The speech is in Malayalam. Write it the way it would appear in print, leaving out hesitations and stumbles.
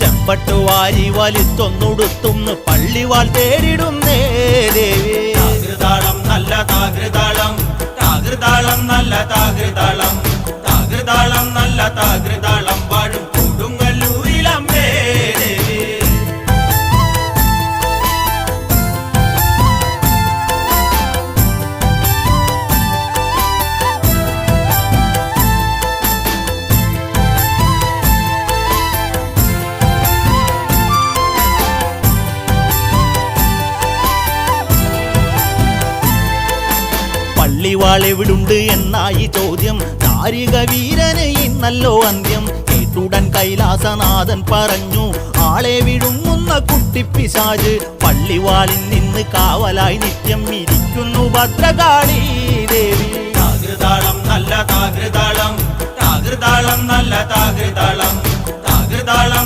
ചെമ്പട്ട് വാരി വലിത്തൊന്നുടുത്തുന്ന് പള്ളിവാൾ തേടിടുന്നേ ദേവി. താകൃതാളം നല്ല താകൃതാളം, താകൃതാളം നല്ല താകൃതാളം, താകൃതാളം നല്ല താകൃതാളം വാഴും കൊടുങ്ങല്ലൂരിലമ്മേ ദേവി. പള്ളിവാൾ എവിടുണ്ട് എന്നായി ചോദ്യം. താരിക വീരന് ഇന്നല്ലോ അന്ത്യം. കേട്ടുടൻ കൈലാസനാഥൻ പറഞ്ഞു, ആളെ വിഴുങ്ങുന്ന കുട്ടിപ്പിശാച് പള്ളിവാളിൽ നിന്ന് കാവലായി നിത്യം ഇരിക്കുന്നു ഭദ്രകാളി ദേവി. താകൃതാളം നല്ല താകൃതാളം, താകൃതാളം നല്ല താകൃതാളം, താകൃതാളം